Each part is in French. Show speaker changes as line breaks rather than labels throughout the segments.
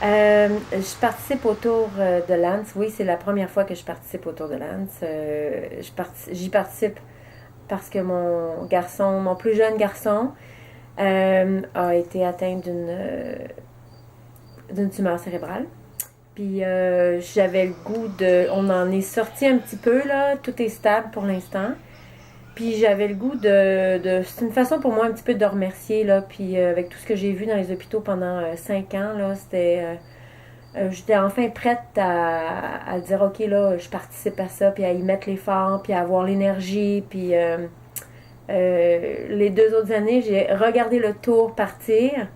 Je participe au Tour de Lance. Oui, c'est la première fois que je participe au Tour de Lance. J'y participe parce que mon plus jeune garçon, a été atteint d'une tumeur cérébrale. Puis j'avais le goût de... On en est sorti un petit peu, là. Tout est stable pour l'instant. Puis j'avais le goût c'est une façon pour moi un petit peu de remercier, là. Puis avec tout ce que j'ai vu dans les hôpitaux pendant 5 ans, là, j'étais enfin prête à dire, OK, là, je participe à ça, puis à y mettre l'effort, puis à avoir l'énergie, puis les 2 autres années, j'ai regardé le tour partir,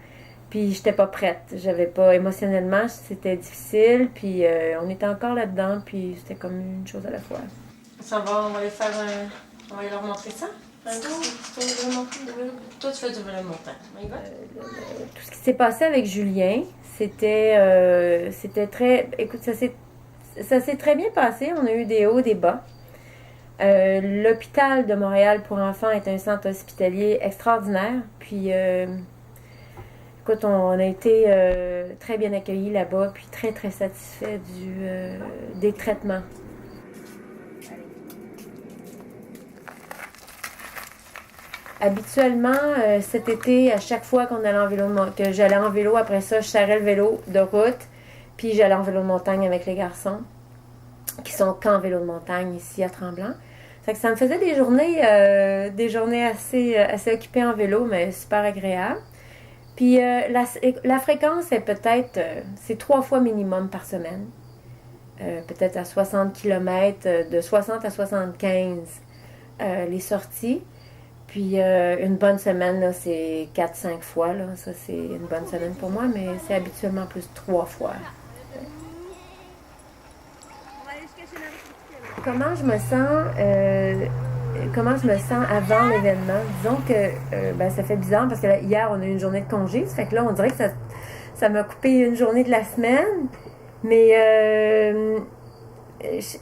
puis j'étais pas prête. J'avais pas, émotionnellement, c'était difficile, puis on était encore là-dedans, puis c'était comme une chose à la fois.
Ça va, on va on va leur montrer ça. Toi, tu fais du vélo montagne.
Tout ce qui s'est passé avec Julien, c'était très... Écoute, ça s'est très bien passé. On a eu des hauts, des bas. L'hôpital de Montréal pour enfants est un centre hospitalier extraordinaire. Puis, écoute, on a été très bien accueillis là-bas, puis très, très satisfaits des traitements. Habituellement, cet été, à chaque fois qu'on allait que j'allais en vélo, après ça, je serrais le vélo de route, puis j'allais en vélo de montagne avec les garçons, qui sont qu'en vélo de montagne ici à Tremblant. Ça me faisait des journées assez occupées en vélo, mais super agréables. Puis la fréquence est peut-être, c'est 3 fois minimum par semaine. Peut-être à 60 km, de 60 à 75 les sorties. Puis une bonne semaine, là, c'est 4-5 fois. Là. Ça, c'est une bonne semaine pour moi, mais c'est habituellement plus 3 fois. Comment je me sens avant l'événement? Disons que ça fait bizarre parce que là, hier, on a eu une journée de congé. Ça fait que là, on dirait que ça m'a coupé une journée de la semaine. Mais je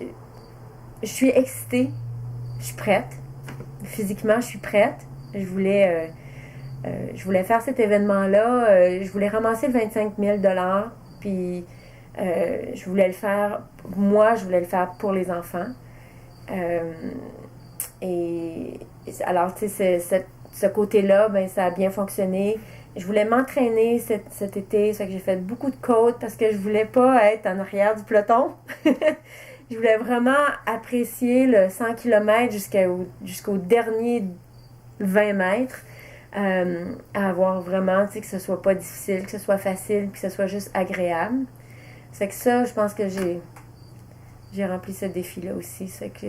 suis excitée. Je suis prête. Physiquement, je suis prête. Je voulais faire cet événement-là. Je voulais ramasser le 25 000 $. Puis je voulais le faire. Moi, je voulais le faire pour les enfants. Et alors, tu sais, ce côté-là, ben, ça a bien fonctionné. Je voulais m'entraîner cet été. Ça fait que j'ai fait beaucoup de côtes parce que je voulais pas être en arrière du peloton. Je voulais vraiment apprécier le 100 km jusqu'au dernier 20 mètres. À avoir vraiment, tu sais, que ce soit pas difficile, que ce soit facile, que ce soit juste agréable. C'est que ça, je pense que j'ai rempli ce défi-là aussi. C'est que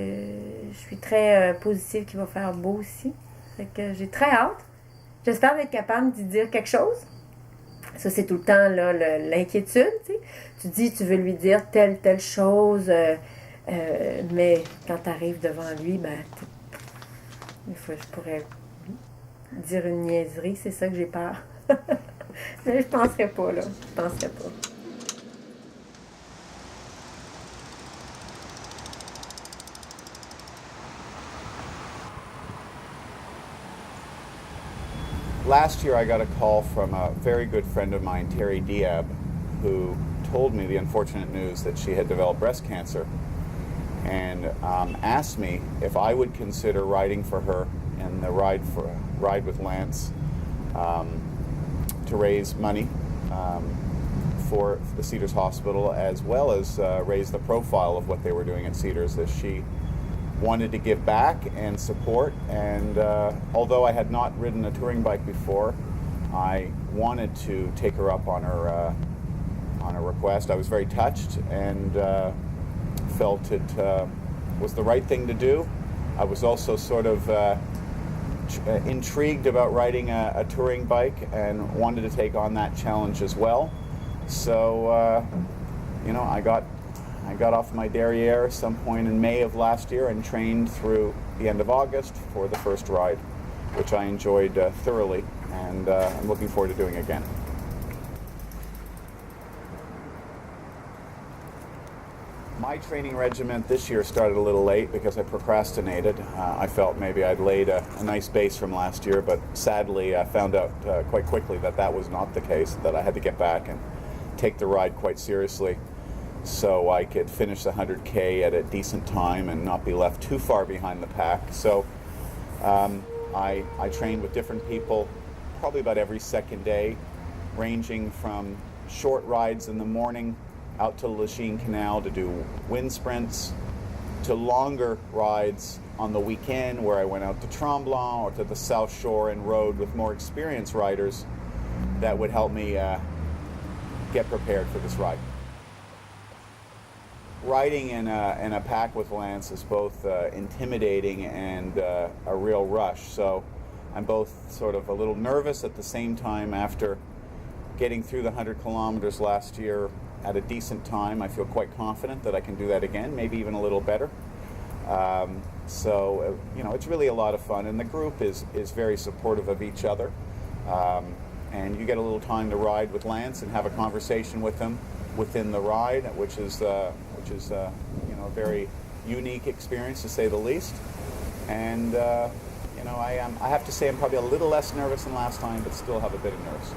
je suis très positive qu'il va faire beau aussi. C'est que j'ai très hâte. J'espère être capable d'y dire quelque chose. Ça, c'est tout le temps là, l'inquiétude. Tu sais. Tu dis, tu veux lui dire telle chose, mais quand tu arrives devant lui, ben, des fois, je pourrais dire une niaiserie. C'est ça que j'ai peur. Mais je penserais pas, là. Je penserais pas.
Last year I got a call from a very good friend of mine, Terry Diab, who told me the unfortunate news that she had developed breast cancer and asked me if I would consider riding for her in the Ride with Lance to raise money for the Cedars Hospital, as well as raise the profile of what they were doing at Cedars, as she wanted to give back and support. And although I had not ridden a touring bike before, I wanted to take her up on her request. I was very touched and felt it was the right thing to do. I was also sort of intrigued about riding a touring bike and wanted to take on that challenge as well. So, I got off my derriere some point in May of last year and trained through the end of August for the first ride, which I enjoyed thoroughly, and I'm looking forward to doing again. My training regimen this year started a little late because I procrastinated. I felt maybe I'd laid a nice base from last year, but sadly I found out quite quickly that was not the case, that I had to get back and take the ride quite seriously so I could finish the 100K at a decent time and not be left too far behind the pack. So I trained with different people probably about every second day, ranging from short rides in the morning out to Lachine Canal to do wind sprints, to longer rides on the weekend where I went out to Tremblant or to the South Shore and rode with more experienced riders that would help me get prepared for this ride. Riding in a pack with Lance is both intimidating and a real rush. So I'm both sort of a little nervous at the same time. After getting through the 100 kilometers last year at a decent time, I feel quite confident that I can do that again, maybe even a little better. So it's really a lot of fun, and the group is very supportive of each other. And you get a little time to ride with Lance and have a conversation with him within the ride, which is a very unique experience, to say the least. And I have to say I'm probably a little less nervous than last time, but still have a bit of nerves.